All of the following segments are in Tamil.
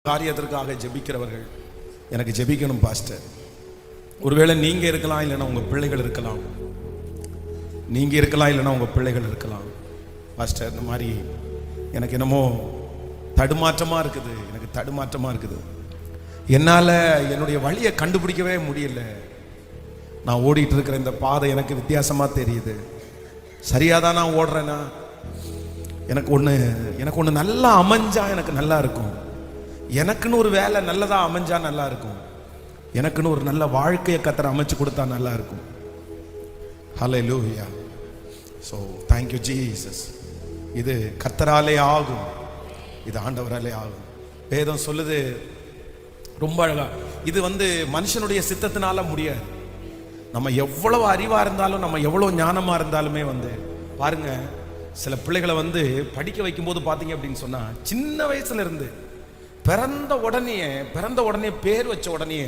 காரியத்திற்காக ஜெபிக்கிறவர்கள் எனக்கு ஜெபிக்கணும் பாஸ்டர். ஒருவேளை நீங்க இருக்கலாம், இல்லைன்னா உங்க பிள்ளைகள் இருக்கலாம். நீங்க இருக்கலாம், இல்லைன்னா உங்க பிள்ளைகள் இருக்கலாம். பாஸ்டர், இந்த மாதிரி எனக்கு என்னமோ தடுமாற்றமா இருக்குது, எனக்கு தடுமாற்றமா இருக்குது. என்னால என்னுடைய வழியை கண்டுபிடிக்கவே முடியல. நான் ஓடிட்டு இருக்கிற இந்த பாதை எனக்கு வித்தியாசமா தெரியுது. சரியாதான் நான் ஓடுறேன்னா? எனக்கு ஒன்று நல்லா அமைஞ்சா எனக்கு நல்லா இருக்கும். எனக்குன்னு ஒரு வேலை நல்லதா அமைஞ்சா நல்லா இருக்கும். எனக்குன்னு ஒரு நல்ல வாழ்க்கையை கர்த்தர் அமைச்சு கொடுத்தா நல்லா இருக்கும். ஹல்லேலூயா. So thank you Jesus. இது கர்த்தராலே ஆகும், இது ஆண்டவராலே ஆகும். வேதம் சொல்லுது ரொம்ப அழகா. இது மனுஷனுடைய சித்தத்தினால முடியாது. நம்ம எவ்வளவு அறிவா இருந்தாலும், நம்ம எவ்வளவு ஞானமா இருந்தாலுமே பாருங்க, சில பிள்ளைகளை படிக்க வைக்கும் போது பாத்தீங்க அப்படின்னு சொன்னா, சின்ன வயசுல இருந்து பிறந்த உடனே பேர் வச்ச உடனே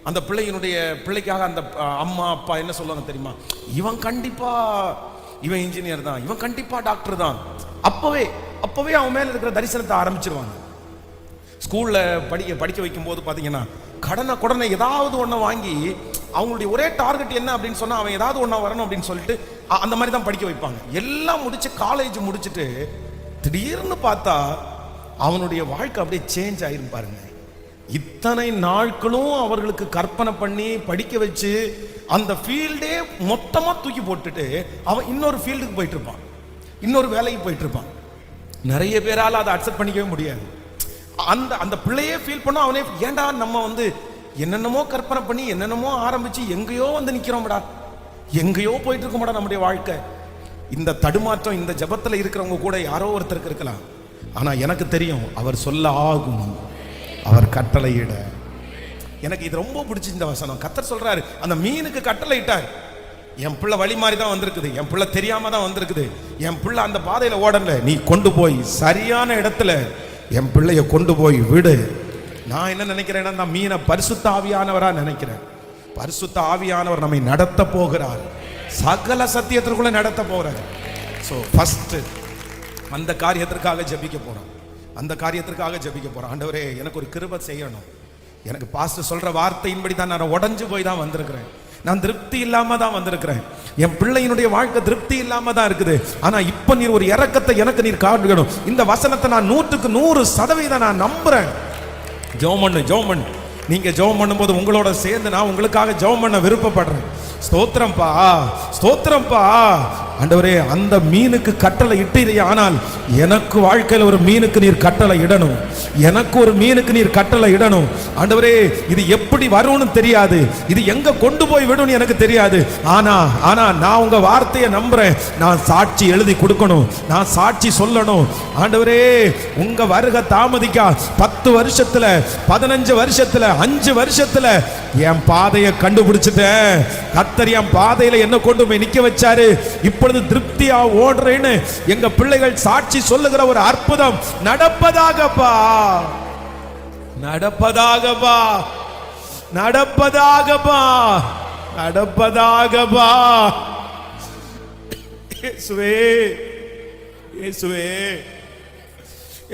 அந்த பிள்ளைக்காக அந்த அம்மா அப்பா என்ன சொல்லுவாங்க தெரியுமா? இவன் இன்ஜினியர் தான், இவன் கண்டிப்பா டாக்டர் தான். அப்பவே அவன் மேல இருக்கிற தரிசனத்தை ஆரம்பிச்சிருவாங்க. ஸ்கூல்ல படிக்க வைக்கும் போது பாத்தீங்கன்னா, கடனை ஏதாவது ஒண்ண வாங்கி அவங்களுடைய ஒரே டார்கெட் என்ன அப்படின்னு சொன்னா, அவன் ஏதாவது ஒண்ணா வரணும் அப்படின்னு சொல்லிட்டு அந்த மாதிரி தான் படிக்க வைப்பாங்க. எல்லாம் முடிச்சு காலேஜ் முடிச்சுட்டு திடீர்னு பார்த்தா அவனுடைய வாழ்க்கை அப்படியே சேஞ்ச் ஆயிரும் பாருங்க. இத்தனை நாட்களும் அவர்களுக்கு கற்பனை பண்ணி படிக்க வச்சு அந்த ஃபீல்டே மொத்தமா தூக்கி போட்டுட்டு அவன் இன்னொரு ஃபீல்டுக்கு போயிட்டு இருப்பான், இன்னொரு வேலைக்கு போயிட்டு இருப்பான். நிறைய பேரால அதை அக்செப்ட் பண்ணிக்கவே முடியாது. அந்த பிள்ளையே ஃபீல் பண்ண, அவனே ஏண்டா நம்ம என்னென்னமோ கற்பனை பண்ணி என்னென்னமோ ஆரம்பிச்சு எங்கேயோ நிக்கிறோம்டா, எங்கேயோ போயிட்டு இருக்கோம்டா நம்முடைய வாழ்க்கை. இந்த தடுமாற்றம் இந்த ஜபத்துல இருக்கிறவங்க கூட யாரோ ஒருத்தருக்கு இருக்கலாம். ஆனா எனக்கு தெரியும், அவர் சொல்ல ஆகும், அவர் கட்டளையிட. எனக்கு இது ரொம்ப பிடிச்சி இந்த வசனம். கர்த்தர் சொல்றாரு, அந்த மீனுக்கு கட்டளையிட்டார். என் பிள்ளை வழி மாதிரி தான் வந்திருக்குது, என் பிள்ளை தெரியாம தான் வந்திருக்குது, என் பிள்ளை அந்த பாதையில ஓடல, நீ கொண்டு போய் சரியான இடத்துல என் பிள்ளைய கொண்டு போய் விடு. நான் என்ன நினைக்கிறேன்னா, அந்த மீனை பரிசுத்த ஆவியானவரா நினைக்கிறேன். பரிசுத்த ஆவியானவர் நம்மை நடத்த போகிறார், சகல சத்தியத்திற்குள்ள நடத்த போறார். ஸோ ஃபர்ஸ்ட் அந்த காரியத்திற்காக ஜெபிக்க போறோம், அந்த காரியத்திற்காக ஜெபிக்க போறோம். ஆண்டவரே, எனக்கு ஒரு கிருபை செய்யணும். எனக்கு பாஸ்டர் சொல்ற வார்த்தையின்படி தான் நான் உடைஞ்சு போய் தான் வந்திருக்கிறேன். நான் திருப்தி இல்லாம தான் வந்திருக்கிறேன். என் பிள்ளையினுடைய வாழ்க்கை திருப்தி இல்லாம தான் இருக்குது. ஆனா இப்ப நீர் ஒரு இரக்கத்தை எனக்கு நீர் காட்டணும். இந்த வசனத்தை நான் 100% நான் நம்புறேன். ஜெபம் பண்ணு. நீங்க ஜெபம் பண்ணும்போது உங்களோட சேர்ந்து நான் உங்களுக்காக ஜெபம் பண்ண விருப்பப்படுறேன். ஸ்தோத்திரம்பா. ஆண்டவரே, அந்த மீனுக்கு கட்டளை இட்டீரே, ஆனால் எனக்கு வாழ்க்கையில் ஒரு மீனுக்கு நீர் கட்டளை இடணும், எனக்கு ஒரு மீனுக்கு நீர் கட்டளை இடணும். ஆண்டவரே, இது எப்படி வரும்னு தெரியாது, இது எங்க கொண்டு போய் விடும் எனக்கு தெரியாது. ஆனா நான் உங்க வார்த்தையை நம்புறேன். நான் சாட்சி எழுதி கொடுக்கணும், நான் சாட்சி சொல்லணும். ஆண்டவரே, உங்க வருகை தாமதிக்கா 10 வருஷத்துல 15 வருஷத்துல 5 வருஷத்துல என் பாதையை கண்டுபிடிச்சிட்டேன். கர்த்தர் என் பாதையில என்ன கொண்டு போய் நிக்க வச்சாரு. இப்பொழுது திருப்தியா ஓடுறேன்னு எங்க பிள்ளைகள் சாட்சி சொல்லுகிற ஒரு அற்புதம் நடப்பதாகப்பா. இயேசுவே,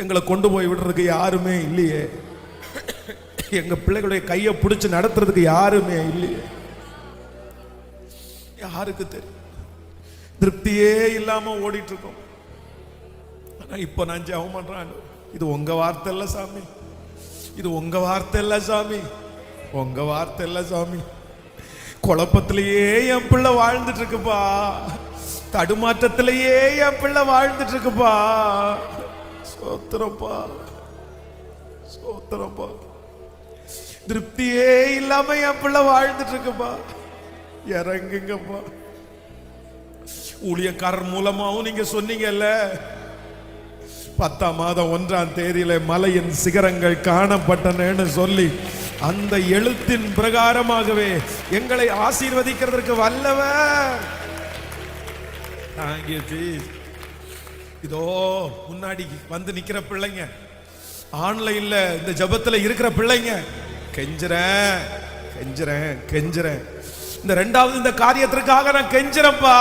எங்களை கொண்டு போய் விடுறதுக்கு யாருமே இல்லையே, எங்க பிள்ளைகளுடைய கையை பிடிச்சு நடத்துறதுக்கு யாருமே இல்லையே. யாருக்கு தெரியும்? திருப்தியே இல்லாம ஓடிட்டு இருக்கோம். ஆனா இப்ப நான் ஜெபம் பண்றேன், இது உங்க வார்த்தை இல்ல சாமி, இது உங்க வார்த்தை இல்ல சாமி, உங்க வார்த்தை இல்ல சாமி. குழப்பத்திலேயே என் பிள்ளை வாழ்ந்துட்டு இருக்குப்பா, தடுமாற்றத்திலேயே என் பிள்ளை வாழ்ந்துட்டு இருக்குப்பா. சோத்திரப்பா. திருப்தியே இல்லாம என் பிள்ளை வாழ்ந்துட்டு இருக்குப்பா. இறங்குங்கப்பா. ஊழியக்காரர் மூலமாவும் நீங்க சொன்னீங்கல்ல, 10ஆம் மாதம் 1ஆம் தேதியில மலையின் சிகரங்கள் காணப்பட்டனன்னு சொல்லி, அந்த எழுத்தின் பிரகாரமாகவே எங்களை ஆசீர்வதிக்கிறதுக்கு வல்லவர். இதோ முன்னாடி நிக்கிற பிள்ளைங்க, ஆன்லைன்ல இந்த ஜபத்துல இருக்கிற பிள்ளைங்க, கெஞ்சுறேன். இந்த 2வது இந்த காரியத்திற்காக நான் கெஞ்சுறேன்ப்பா.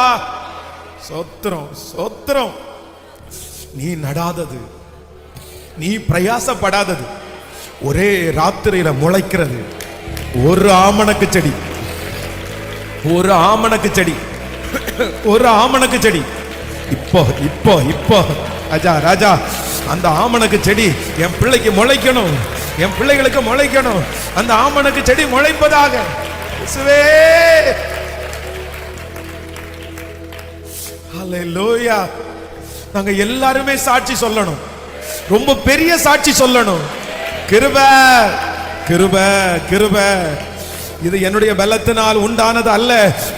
சோத்திரம். நீ நடாதது, நீ பிரயாசப்படாதது, ஒரே ராத்திரியில முளைக்கிறது ஒரு ஆமணக்கு செடி, ஒரு ஆமணக்கு செடி, ஒரு ஆமணக்கு செடி. இப்போ இப்போ இப்போ ராஜா ராஜா, அந்த ஆமணக்கு செடி என் பிள்ளைக்கு முளைக்கணும், என் பிள்ளைகளுக்கு முளைக்கணும். அந்த ஆமணக்கு செடி முளைப்பதாக. இயேசுவே, ஹல்லேலூயா. நாங்க எல்லாருமே சாட்சி சொல்லணும், ரொம்ப பெரிய சாட்சி சொல்லணும். கிருபை கிருபை கிருபை. இது என்னுடைய பலத்தினால் உண்டானது அல்ல,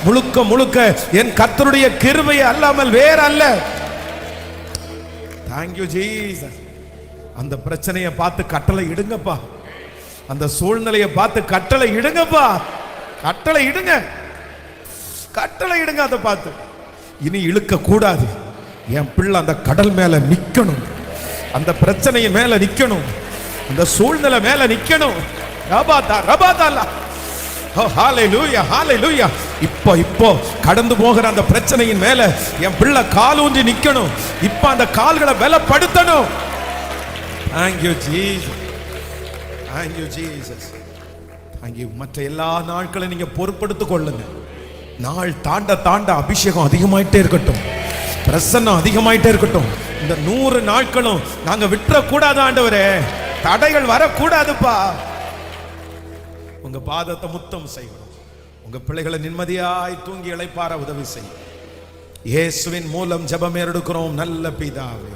முழுக்க முழுக்க என் கர்த்தருடைய கிருபை அல்லாமல் வேற அல்ல. Thank you Jesus. அந்த பிரச்சனையை பார்த்து கட்டளை இடுங்கப்பா, அந்த சூழ்நிலையை பார்த்து கட்டளை இடுங்கப்பா, கட்டளை இடுங்க, கட்டளை இடுங்க. அதை பார்த்து இனி இழுக்க கூடாது. என் பிள்ளை அந்த கடல் மேல நிக்கணும், அந்த பிரச்சனையின் மேல நிக்கணும், அந்த சூழ்நிலை மேல நிக்கணும். Rabada Rabada. ஹalleluya ஹalleluya. இப்போ இப்போ கடந்து போகிற அந்த பிரச்சனையின் மேல என் பிள்ளை கால் ஊன்றி நிக்கணும். இப்போ அந்த கால்களை பலப்படுத்தணும். Thank you Jesus. Thank you Jesus. Thank you. மற்ற எல்லா நாட்களையும் நீங்க பொறுப்படுத்திக் கொள்ளுங்க. நாள் தாண்ட தாண்ட அபிஷேகம் அதிகமாயிட்டே இருக்கட்டும், பிரசன்னம் அதிகமாயிட்டே இருக்கட்டும். இந்த 100 நாட்களும் நாங்க விட்டுற கூடாது ஆண்டவரே, தடைகள் வரக்கூடாதுப்பா. உங்க பாதத்தை முத்தம் செய்யணும். உங்க பிள்ளைகளை நிம்மதியாய் தூங்கி இளைப்பாற உதவி செய்யும். இயேசுவின் மூலம் ஜெபம் எடுக்கிறோம் நல்ல பிதாவே.